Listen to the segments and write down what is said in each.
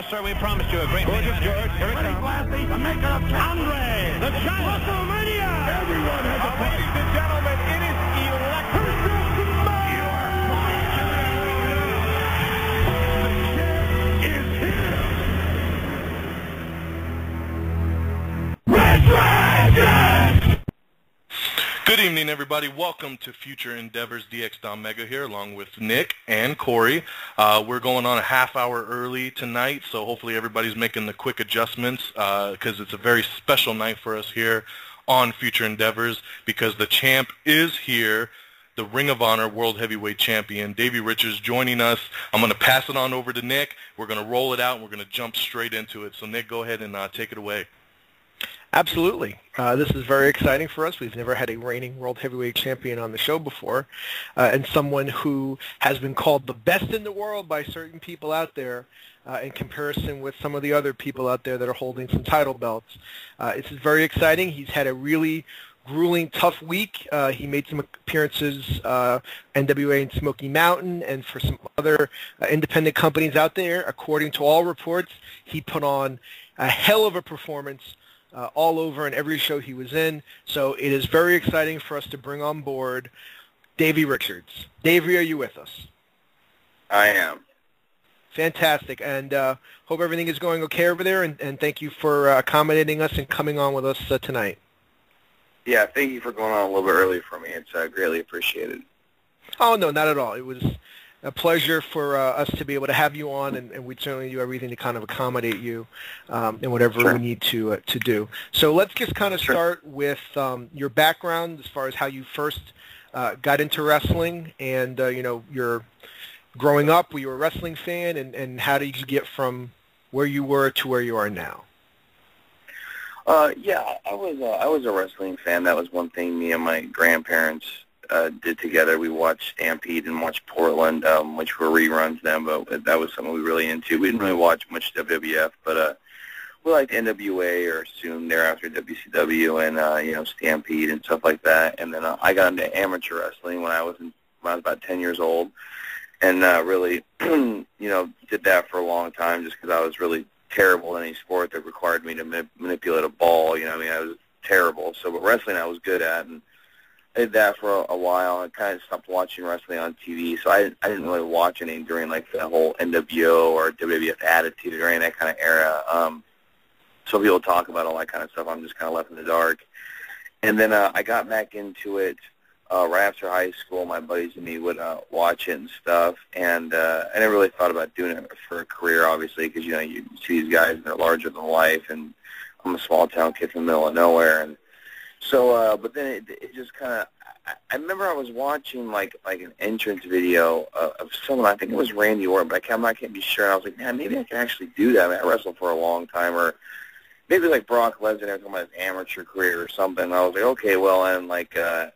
Yes, sir, we promised you a great main event. George, here it comes. Blasty, the maker of Andre, the giant WrestleMania. Everyone has a point. Ladies and gentlemen, it is electric. The champ is here. Red Dragon! Good evening, everybody. Welcome to Future Endeavors. DX Don Mega here, along with Nick and Corey. We're going on a half hour early tonight, so hopefully everybody's making the quick adjustments because it's a very special night for us here on Future Endeavors because the champ is here, the Ring of Honor World Heavyweight Champion, Davey Richards, joining us. I'm going to pass it on over to Nick. We're going to roll it out, and we're going to jump straight into it. So, Nick, go ahead and take it away. Absolutely. This is very exciting for us. We've never had a reigning World Heavyweight Champion on the show before, and someone who has been called the best in the world by certain people out there in comparison with some of the other people out there that are holding some title belts. This is very exciting. He's had a really grueling, tough week. He made some appearances, NWA in Smoky Mountain, and for some other independent companies out there. According to all reports, he put on a hell of a performance all over in every show he was in. So it is very exciting for us to bring on board Davey Richards. Davey, are you with us? I am. Fantastic. And hope everything is going okay over there, and thank you for accommodating us and coming on with us tonight. Yeah, thank you for going on a little bit early for me. It's greatly appreciated. Oh, no, not at all. It was a pleasure for us to be able to have you on, and we certainly do everything to kind of accommodate you in whatever we need to do. So let's just kind of start with your background as far as how you first got into wrestling, and your growing up. Were you a wrestling fan, and how did you get from where you were to where you are now? Yeah, I was a wrestling fan. That was one thing me and my grandparents did together. We watched Stampede and watched Portland, which were reruns then, but that was something we were really into. We didn't really watch much WWF, but we liked NWA or soon thereafter WCW and Stampede and stuff like that. And then I got into amateur wrestling when I was about 10 years old, and really did that for a long time just because I was really terrible in any sport that required me to manipulate a ball. I was terrible. So, but wrestling I was good at, and I did that for a while. I kind of stopped watching wrestling on TV, so I didn't really watch any during like the whole NWO or WWF Attitude or any of that kind of era. So people talk about all that kind of stuff. I'm just kind of left in the dark. And then I got back into it right after high school. My buddies and me would watch it and stuff, and I never really thought about doing it for a career, obviously, because you see these guys and they're larger than life, and I'm a small town kid from the middle of nowhere, and so, but then it just kind of, I remember I was watching like an entrance video of someone, I think it was Randy Orton, but I can't be sure. And I was like, man, maybe I can actually do that. I mean, I wrestled for a long time, or maybe like Brock Lesnar talking about his amateur career or something. And I was like, okay, well, and like, I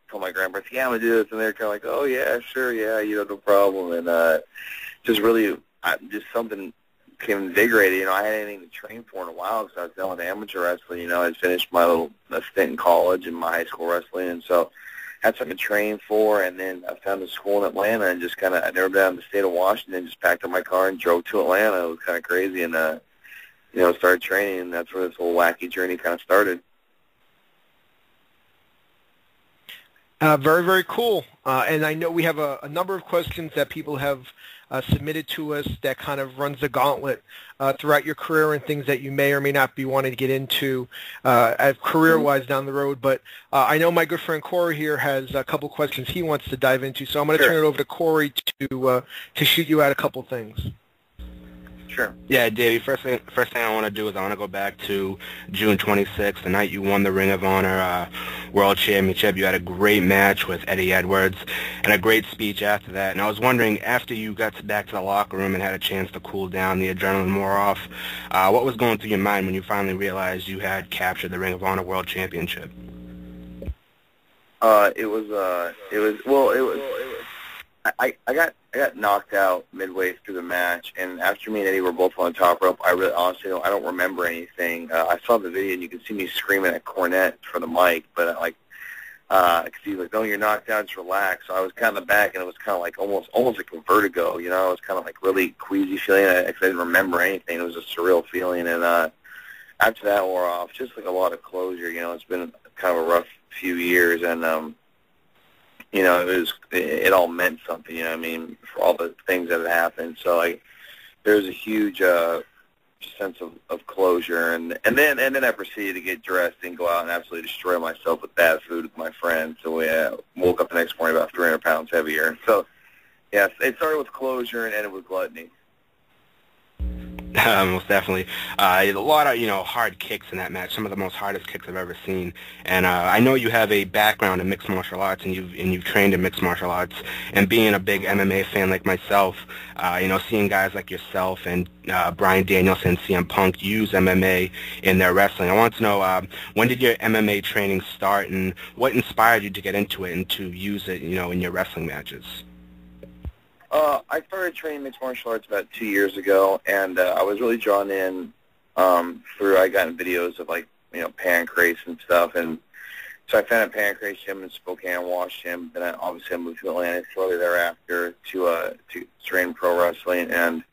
told my grandparents, yeah, I'm going to do this. And they're kind of like, oh, yeah, sure, yeah, no problem. And just really, just something became invigorated. I hadn't anything to train for in a while because I was done with amateur wrestling. I'd finished my little stint in college and my high school wrestling, and so had something to train for. And then I found a school in Atlanta, and just kind of, I'd never been out in the state of Washington, just packed up my car and drove to Atlanta. It was kind of crazy, and started training, and that's where this whole wacky journey kind of started. Very, very cool. And I know we have a number of questions that people have submitted to us that kind of runs the gauntlet throughout your career and things that you may or may not be wanting to get into career-wise down the road. But I know my good friend Corey here has a couple questions he wants to dive into, so I'm going to turn it over to Corey to shoot you out a couple things. Sure. Yeah, Davey, first thing I want to do is I want to go back to June 26th, the night you won the Ring of Honor World Championship. You had a great match with Eddie Edwards and a great speech after that. And I was wondering, after you got back to the locker room and had a chance to cool down, the adrenaline wore off, what was going through your mind when you finally realized you had captured the Ring of Honor World Championship? I got knocked out midway through the match, and after me and Eddie were both on the top rope, I really honestly I don't remember anything. I saw the video, and you can see me screaming at Cornette for the mic, but Because he was like, "No, you're knocked out. Just relax." So I was kind of in the back, and it was kind of like almost like a vertigo. You know, it was kind of like really queasy feeling. I didn't remember anything. It was a surreal feeling, and after that wore off, just like a lot of closure. You know, it's been kind of a rough few years, and you know, it all meant something. You know what I mean, for all the things that had happened. So like, there's a huge sense of closure, and then I proceeded to get dressed and go out and absolutely destroy myself with bad food with my friends. So we woke up the next morning about 300 pounds heavier. So yes, it started with closure and ended with gluttony. Most definitely. A lot of, hard kicks in that match, some of the most hardest kicks I've ever seen. And I know you have a background in mixed martial arts, and you've trained in mixed martial arts. And being a big MMA fan like myself, seeing guys like yourself and Bryan Danielson and CM Punk use MMA in their wrestling, I want to know, when did your MMA training start, and what inspired you to get into it and to use it, in your wrestling matches? I started training mixed martial arts about 2 years ago, and I was really drawn in through, I got in videos of, like, Pancrase and stuff, and so I found a Pancrase gym in Spokane, watched him, then I moved to Atlanta shortly thereafter to train pro wrestling, and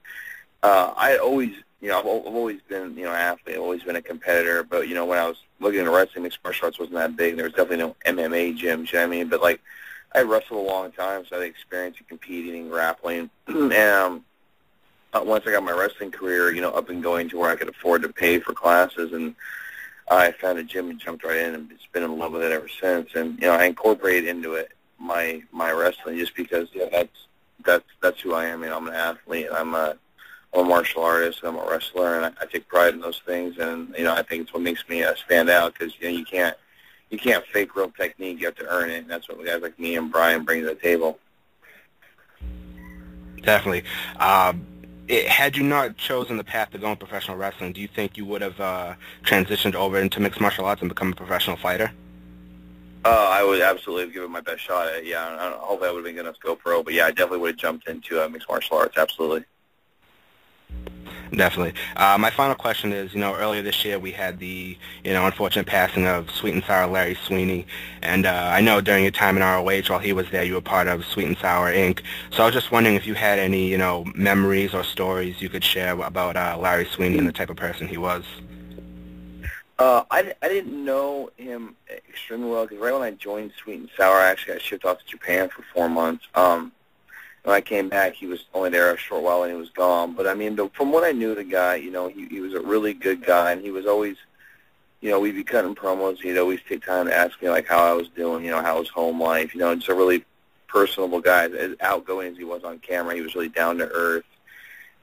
I always, I've always been, an athlete, I've always been a competitor, but, when I was looking at wrestling, mixed martial arts wasn't that big, there was definitely no MMA gyms, you know what I mean, but, like, I wrestled a long time, so I had experience in competing and grappling. And once I got my wrestling career, up and going to where I could afford to pay for classes, and I found a gym and jumped right in, and just been in love with it ever since. And I incorporated into it my wrestling just because that's who I am. I'm an athlete. I'm a martial artist. I'm a wrestler, and I take pride in those things. And I think it's what makes me stand out because you can't fake real technique. You have to earn it, and that's what guys like me and Brian bring to the table. Definitely. Had you not chosen the path to go in professional wrestling, do you think you would have transitioned over into mixed martial arts and become a professional fighter? I would absolutely have given my best shot at it, yeah. I hope I would have been good enough to go pro, but yeah, I definitely would have jumped into mixed martial arts, absolutely. Definitely. My final question is, earlier this year we had the, unfortunate passing of Sweet and Sour Larry Sweeney, and I know during your time in ROH while he was there, you were part of Sweet and Sour Inc. So I was just wondering if you had any, memories or stories you could share about Larry Sweeney and the type of person he was. I didn't know him extremely well because right when I joined Sweet and Sour, I actually got shipped off to Japan for 4 months. When I came back, he was only there a short while and he was gone. But, I mean, from what I knew of the guy, he was a really good guy, and he was always, we'd be cutting promos. He'd always take time to ask me, like, how I was doing, how was home life, just a really personable guy. As outgoing as he was on camera, he was really down to earth.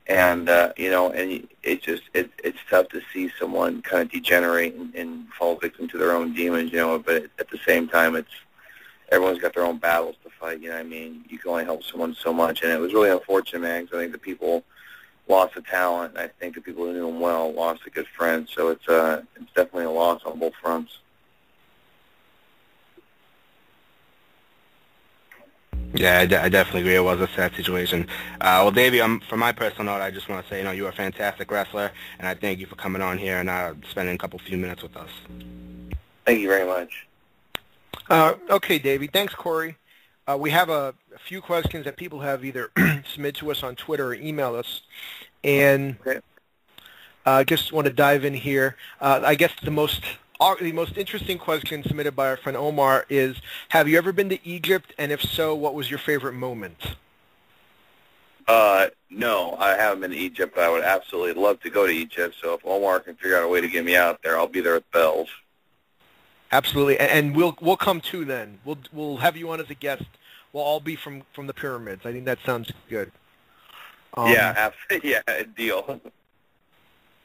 And, and it's tough to see someone kind of degenerate and fall victim to their own demons, but at the same time, everyone's got their own battles to fight, I mean? You can only help someone so much, and it was really unfortunate, man, because I think the people lost the talent, and I think the people who knew him well lost a good friend, so it's definitely a loss on both fronts. Yeah, I definitely agree. It was a sad situation. Well, Davey, for my personal note, I just want to say, you're a fantastic wrestler, and I thank you for coming on here and spending a few minutes with us. Thank you very much. Okay, Davey. Thanks, Corey. We have a few questions that people have either submitted to us on Twitter or emailed us, and just want to dive in here. I guess the most interesting question submitted by our friend Omar is, have you ever been to Egypt, and if so, what was your favorite moment? No, I haven't been to Egypt, but I would absolutely love to go to Egypt, so if Omar can figure out a way to get me out there, I'll be there with bells. Absolutely, and we'll come too then. We'll have you on as a guest. We'll all be from the pyramids. I think that sounds good. Yeah, absolutely. Yeah, deal.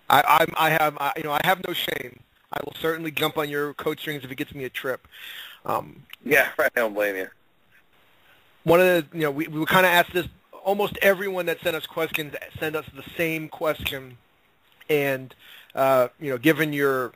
I have no shame. I will certainly jump on your coat strings if it gets me a trip. Yeah, right. I don't blame you. One of the we kind of asked this. Almost everyone that sent us questions sent us the same question, and given your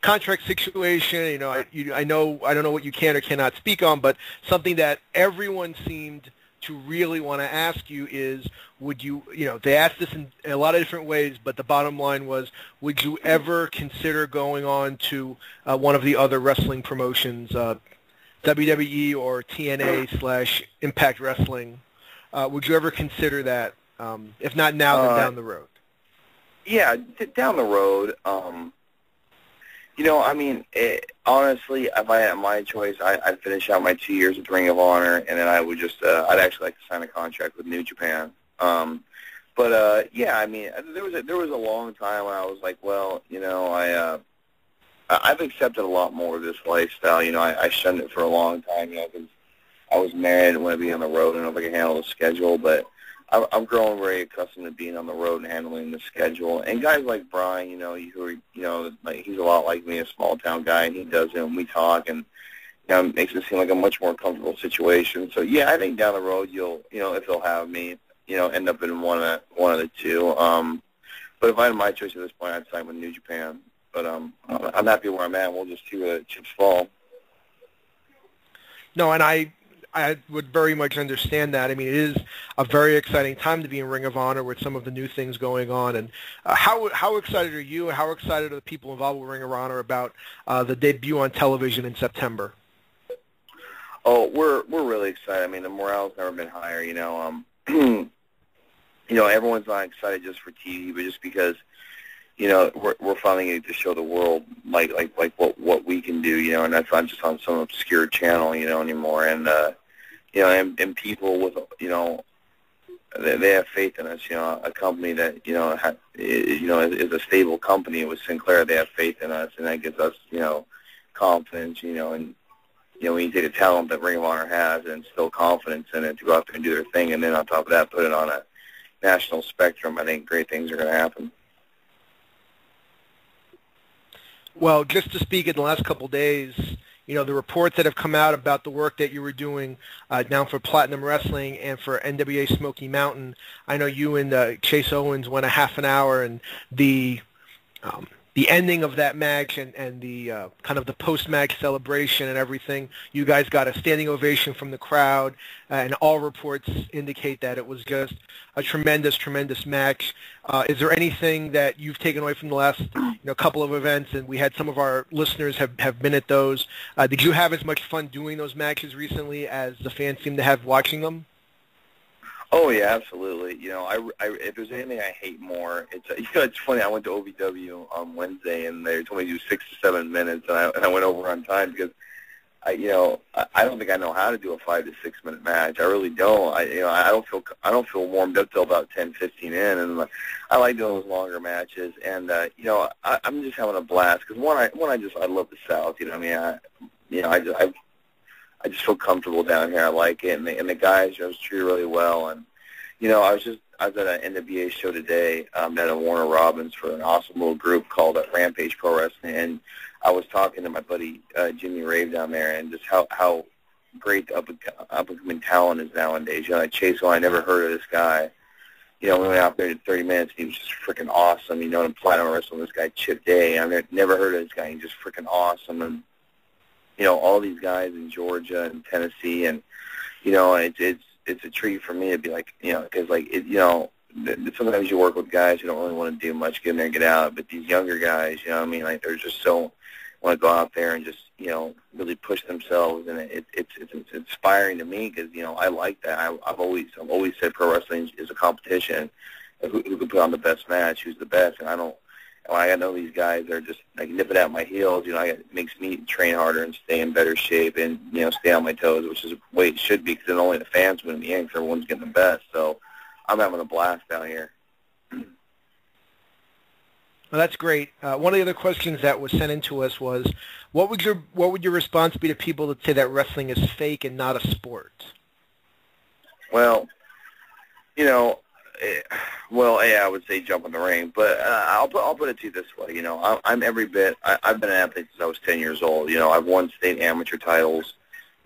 contract situation, I don't know what you can or cannot speak on, but something that everyone seemed to really want to ask you is, would you, they asked this in a lot of different ways, but the bottom line was, would you ever consider going on to one of the other wrestling promotions, WWE or TNA/Impact Wrestling. Would you ever consider that? If not now, then down the road. Yeah, down the road. I mean, honestly, if I had my choice, I'd finish out my 2 years with Ring of Honor, and then I would just, I'd actually like to sign a contract with New Japan. Yeah, I mean, there was a long time when I was like, well, I've accepted a lot more of this lifestyle. I shunned it for a long time, because I was married and wanted to be on the road, and I don't think I could handle the schedule, but I'm growing very accustomed to being on the road and handling the schedule. And guys like Brian, like he's a lot like me, a small town guy, and he does it, and we talk, and it makes it seem like a much more comfortable situation. So yeah, I think down the road if they'll have me, end up in one of the two. But if I had my choice at this point, I'd sign with New Japan. But I'm happy where I'm at. We'll just see where the chips fall. No, and I would very much understand that. I mean, it is a very exciting time to be in Ring of Honor with some of the new things going on. And how excited are you, and how excited are the people involved with Ring of Honor about the debut on television in September? Oh, we're really excited. I mean, the morale's never been higher. Everyone's not excited just for TV, but just because we're finally getting to show the world like what we can do, and that's not just on some obscure channel, anymore. And and people with they have faith in us. A company that is a stable company with Sinclair. They have faith in us, and that gives us confidence. And when you take the talent that Ring of Honor has and instill confidence in it to go out there and do their thing, and then on top of that, put it on a national spectrum, I think great things are going to happen. Well, just to speak, in the last couple of days, the reports that have come out about the work that you were doing down for Platinum Wrestling and for NWA Smoky Mountain, I know you and Chase Owens went a half an hour, and the ending of that match and the kind of the post-match celebration and everything, you guys got a standing ovation from the crowd, and all reports indicate that it was just a tremendous, tremendous match. Is there anything that you've taken away from the last couple of events? And we had some of our listeners have been at those. Did you have as much fun doing those matches recently as the fans seem to have watching them? Oh yeah, absolutely. If there's anything I hate more, it's funny. I went to OVW on Wednesday, and they told me to do 6 to 7 minutes, and I went over on time because I don't think I know how to do a 5 to 6 minute match. I really don't. I don't feel warmed up till about 10, 15 in, and I like doing those longer matches. And I'm just having a blast because I love the South. I just feel comfortable down here. I like it, and the guys just treat really well. And I was at an NWA show today down at Warner Robins for an awesome little group called Rampage Pro Wrestling, and I was talking to my buddy Jimmy Rave down there, and just how great the up and coming talent is nowadays. Like Chase, I never heard of this guy. We went out there in 30 minutes, and he was just freaking awesome. In Platinum Wrestling, this guy Chip Day, I've never heard of this guy. He's just freaking awesome. And all these guys in Georgia and Tennessee, and it's a treat for me to be like, because sometimes you work with guys who don't really want to do much, get in there and get out, but these younger guys, like they're just so want to go out there and just really push themselves, and it's inspiring to me because I like that. I've always said pro wrestling is a competition of who can put on the best match, who's the best, and I know these guys are just like nipping at my heels. It makes me train harder and stay in better shape and stay on my toes, which is the way it should be because then only the fans win in the end because everyone's getting the best. So I'm having a blast down here. Well, that's great. One of the other questions that was sent in to us was, what would your response be to people that say that wrestling is fake and not a sport? Well, I would say jump in the ring, but I'll put it to you this way. I'm every bit. I've been an athlete since I was 10 years old. I've won state amateur titles.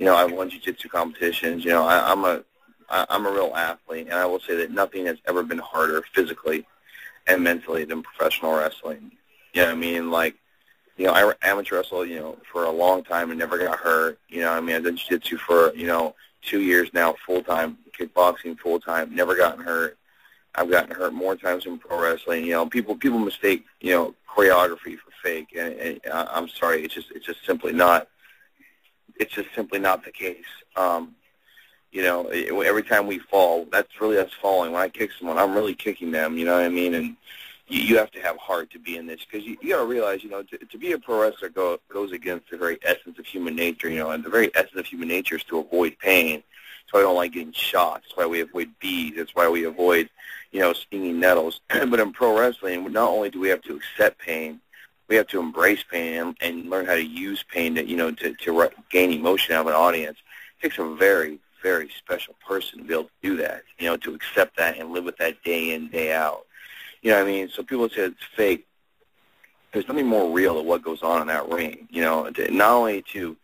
I've won jiu-jitsu competitions. I'm a real athlete, and I will say that nothing has ever been harder physically and mentally than professional wrestling. I amateur wrestled, for a long time and never got hurt. I've done jiu-jitsu for 2 years now, full time, kickboxing full time, never gotten hurt. I've gotten hurt more times in pro wrestling. People mistake, choreography for fake, and I'm sorry, it's just simply not. it's just simply not the case. You know, every time we fall, that's really us falling. When I kick someone, I'm really kicking them, you know what I mean? And you have to have heart to be in this, because you got to realize, you know, to be a pro wrestler goes against the very essence of human nature, you know, and the very essence of human nature is to avoid pain. That's why I don't like getting shots. That's why we avoid bees. That's why we avoid, you know, stinging nettles. But in pro wrestling, not only do we have to accept pain, we have to embrace pain and learn how to use pain to, you know, to gain emotion out of an audience. It takes a very, very special person to be able to do that, you know, to accept that and live with that day in, day out. You know what I mean? So people say it's fake. There's nothing more real than what goes on in that ring, you know, not only to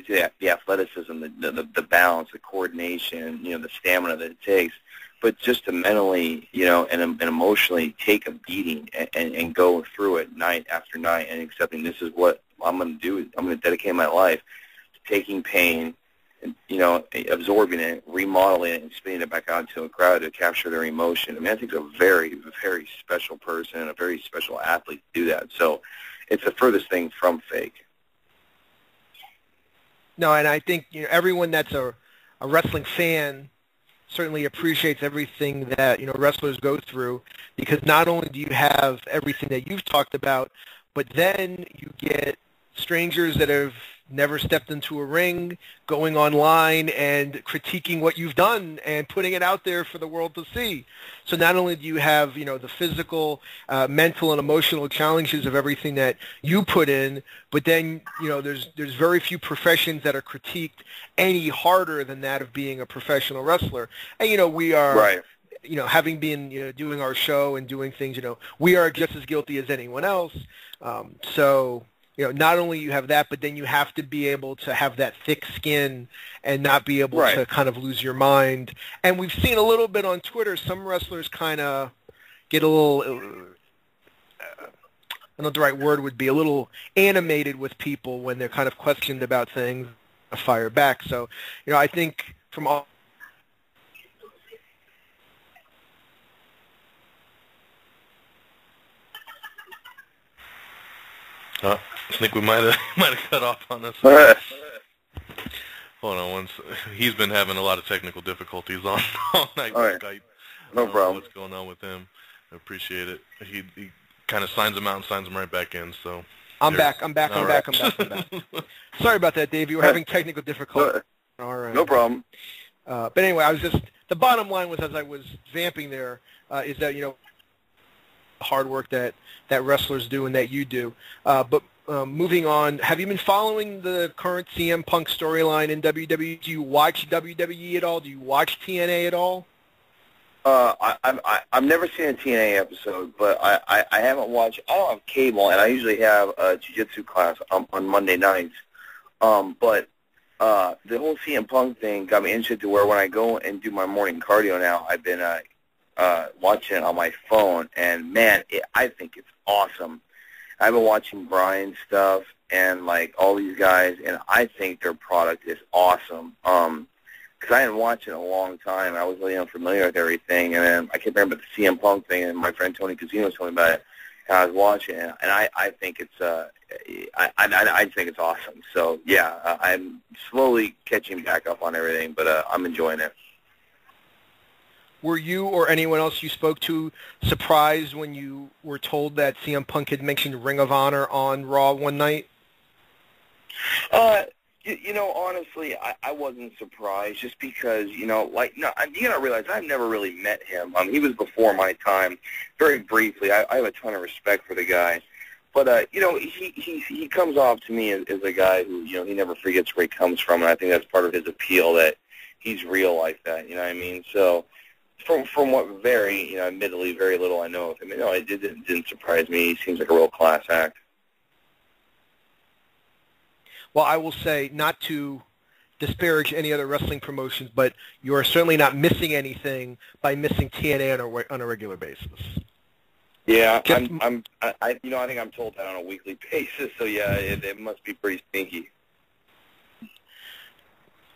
the athleticism, the balance, the coordination, you know, the stamina that it takes, but just to mentally, you know, and emotionally take a beating and go through it night after night and accepting this is what I'm going to do. I'm going to dedicate my life to taking pain, and, you know, absorbing it, remodeling it, and spitting it back out into a crowd to capture their emotion. I mean, I think it's a very, very special person, a very special athlete to do that. So it's the furthest thing from fake. No, and I think, you know, everyone that's a wrestling fan certainly appreciates everything that, you know, wrestlers go through, because not only do you have everything that you've talked about, but then you get strangers that have never stepped into a ring going online and critiquing what you've done and putting it out there for the world to see. So not only do you have, you know, the physical, mental, and emotional challenges of everything that you put in, but then, you know, there's very few professions that are critiqued any harder than that of being a professional wrestler. And, you know, we are... Right. You know, having been, you know, doing our show and doing things, you know, we are just as guilty as anyone else. So, you know, not only you have that, but then you have to be able to have that thick skin and not be able Right. to kind of lose your mind. And we've seen a little bit on Twitter, some wrestlers kind of get a little, I don't know what the right word would be, a little animated with people when they're kind of questioned about things, fire back. So, you know, I think from all... I think we might have cut off on us. Hold on once. He's been having a lot of technical difficulties all night with Skype. No problem. What's going on with him? I appreciate it. He kind of signs them out and signs them right back in. So I'm back. Sorry about that, Davey. We're having technical difficulties. All right. No problem. But anyway, the bottom line was, as I was vamping there, is that, you know, hard work that wrestlers do and that you do. But moving on, have you been following the current CM Punk storyline in WWE? Do you watch WWE at all? Do you watch TNA at all? I've never seen a TNA episode, but I haven't watched. I don't have cable, and I usually have a jiu-jitsu class on Monday nights. But the whole CM Punk thing got me interested to where when I go and do my morning cardio now, I've been watching it on my phone, and man, I think it's awesome. I've been watching Brian's stuff and like all these guys, and I think their product is awesome. Because I hadn't watched it in a long time. I was really unfamiliar with everything, and then I can't remember the CM Punk thing, and my friend Tony Casino told me about it, and I was watching it, and I think it's I think it's awesome. So yeah, I'm slowly catching back up on everything, but I'm enjoying it. Were you or anyone else you spoke to surprised when you were told that CM Punk had mentioned Ring of Honor on Raw one night? You know, honestly, I wasn't surprised just because, you know, like, no, you gotta realize I've never really met him. He was before my time, very briefly. I have a ton of respect for the guy. But, you know, he comes off to me as a guy who, you know, he never forgets where he comes from, and I think that's part of his appeal, that he's real like that, you know what I mean? So from what very, you know, admittedly very little I know of him, you know, it didn't surprise me. He seems like a real class act. Well, I will say, not to disparage any other wrestling promotions, but you are certainly not missing anything by missing TNA on a regular basis. Yeah, I you know, I think I'm told that on a weekly basis. So yeah, it must be pretty stinky.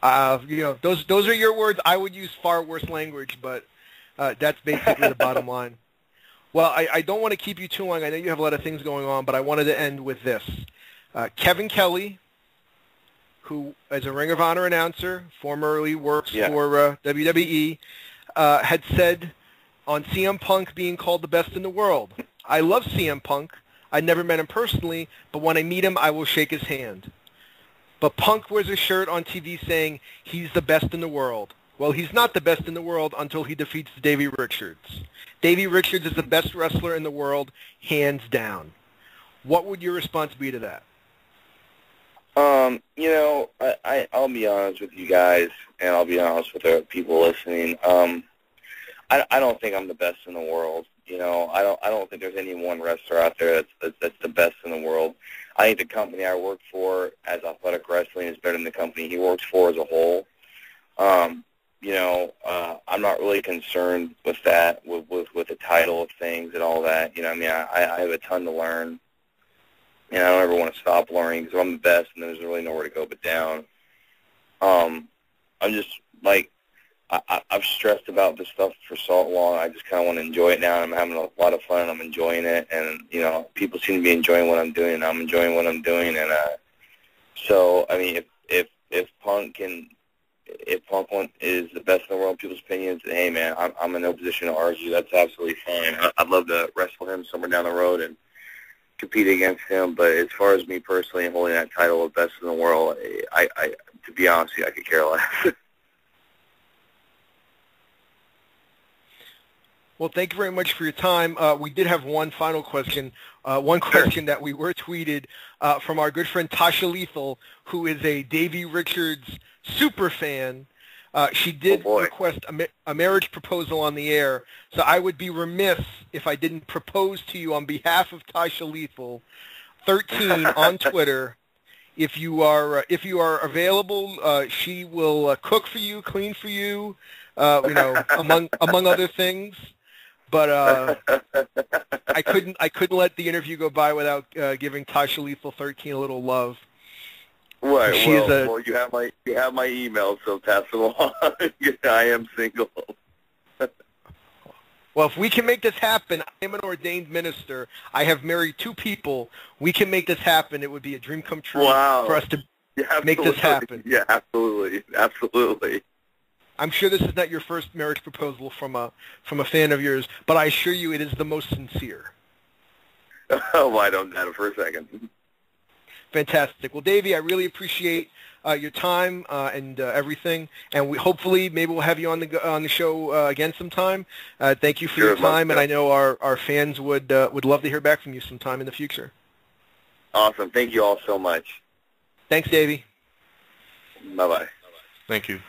You know, those are your words. I would use far worse language, but that's basically the bottom line. Well, I don't want to keep you too long. I know you have a lot of things going on, but I wanted to end with this. Kevin Kelly, who is a Ring of Honor announcer, formerly works for WWE, had said on CM Punk being called the best in the world, "I love CM Punk. I never met him personally, but when I meet him, I will shake his hand." But Punk wears a shirt on TV saying he's the best in the world. Well, he's not the best in the world until he defeats Davey Richards. Davey Richards is the best wrestler in the world, hands down. What would your response be to that? I'll be honest with you guys, and I'll be honest with the people listening. I don't think I'm the best in the world. I don't think there's any one wrestler out there that's the best in the world. I think the company I work for as Athletic Wrestling is better than the company he works for as a whole. I'm not really concerned with that, with the title of things and all that. I have a ton to learn, and I don't ever want to stop learning because I'm the best, and there's really nowhere to go but down. I'm just like, I've stressed about this stuff for so long. I just kind of want to enjoy it now, and I'm having a lot of fun, and I'm enjoying it. And, people seem to be enjoying what I'm doing, and I'm enjoying what I'm doing. And so, I mean, if Punk is the best in the world in people's opinions, hey, man, I'm in no position to argue. That's absolutely fine. I'd love to wrestle him somewhere down the road and compete against him. But as far as me personally holding that title of best in the world, I to be honest with you, I could care less. Well, thank you very much for your time. We did have one final question, one question that we were tweeted from our good friend Tasha Lethal, who is a Davey Richards super fan. She did request a marriage proposal on the air, so I would be remiss if I didn't propose to you on behalf of Tasha Lethal, 13 on Twitter. If you are available, she will cook for you, clean for you, among other things. But I couldn't let the interview go by without giving Tasha Lethal 13 a little love. Right. You have my email, so pass it along. I am single. Well, if we can make this happen, I am an ordained minister. I have married 2 people. We can make this happen. It would be a dream come true for us to make this happen. Yeah, absolutely, absolutely. I'm sure this is not your first marriage proposal from a fan of yours, but I assure you it is the most sincere. Oh, I don't doubt it for a second. Fantastic. Well, Davey, I really appreciate your time and everything, and maybe we'll have you on the show again sometime. Thank you for your time, and I know our fans would love to hear back from you sometime in the future. Awesome. Thank you all so much. Thanks, Davey. Bye-bye. Thank you.